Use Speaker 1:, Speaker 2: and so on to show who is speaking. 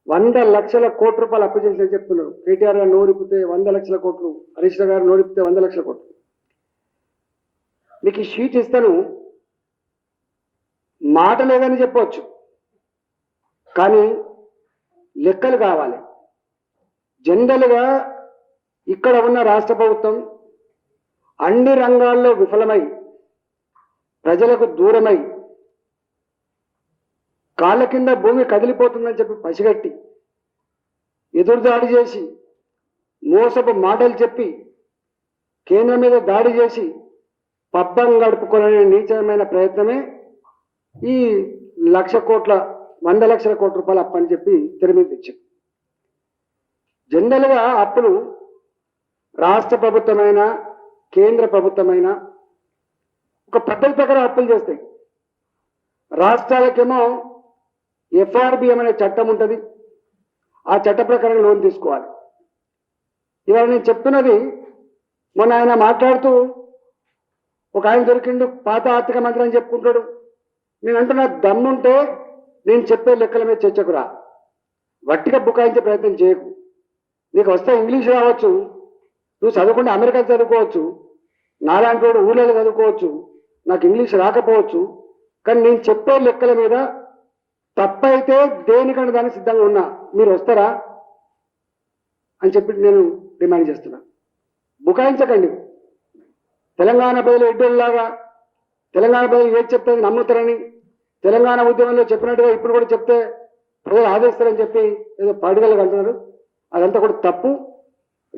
Speaker 1: 100 లక్షల కోట్ల రూపాయలు అప్పు చేసి చెప్తున్నారు. కేటీఆర్ గారు నోరిపితే 100 లక్షల కోట్లు, హరీష్ రావు గారు నోరిపితే 100 లక్షల కోట్లు. మీకు ఈ షీట్ ఇస్తాను, మాట లేదని చెప్పవచ్చు, కానీ లెక్కలు కావాలి. జనరల్గా ఇక్కడ ఉన్న రాష్ట్ర ప్రభుత్వం అన్ని రంగాల్లో విఫలమై ప్రజలకు దూరమై కాళ్ళ కింద భూమి కదిలిపోతుందని చెప్పి పసిగట్టి ఎదురుదాడి చేసి మోసపు మాటలు చెప్పి కేంద్రం మీద దాడి చేసి పబ్బం గడుపుకోవాలనే నీచమైన ప్రయత్నమే ఈ 100 లక్షల కోట్ల రూపాయలు అప్పని చెప్పి తెర మీద తెచ్చారు. జనరల్గా అప్పులు రాష్ట్ర ప్రభుత్వమైన కేంద్ర ప్రభుత్వమైన ఒక పద్ధతి ప్రకారం అప్పులు చేస్తాయి. రాష్ట్రాలకేమో ఎఫ్ఆర్బిఎం అనే చట్టం ఉంటుంది, ఆ చట్ట ప్రకారం లోన్ తీసుకోవాలి. ఇవాళ నేను చెప్తున్నది, మొన్న ఆయన మాట్లాడుతూ ఒక ఆయన దొరికిండు, పాత ఆర్థిక మంత్రి అని చెప్పుకుంటాడు. నేను అంటున్నా, దమ్ముంటే నేను చెప్పే లెక్కల మీద చర్చకురా, వట్టిగా బుకాయించే ప్రయత్నం చేయకు. నీకు వస్తే ఇంగ్లీష్ రావచ్చు, నువ్వు చదువుకుంటే అమెరికా చదువుకోవచ్చు, నాలాంటి వాడు ఊళ్ళో చదువుకోవచ్చు, నాకు ఇంగ్లీష్ రాకపోవచ్చు, కానీ నేను చెప్పే లెక్కల మీద తప్పైతే దేనికంటే దానికి సిద్ధంగా ఉన్నా, మీరు వస్తారా అని చెప్పి నేను డిమాండ్ చేస్తున్నా. బుకాయించకండి. తెలంగాణ ప్రజలు ఎడ్డోళ్ళలాగా తెలంగాణ ప్రజలు ఏది చెప్తే నమ్ముతారని, తెలంగాణ ఉద్యమంలో చెప్పినట్టుగా ఇప్పుడు కూడా చెప్తే ప్రజలు ఆదేశిస్తారని చెప్పి ఏదో పాడుదలకు అంటున్నారు. అదంతా కూడా తప్పు.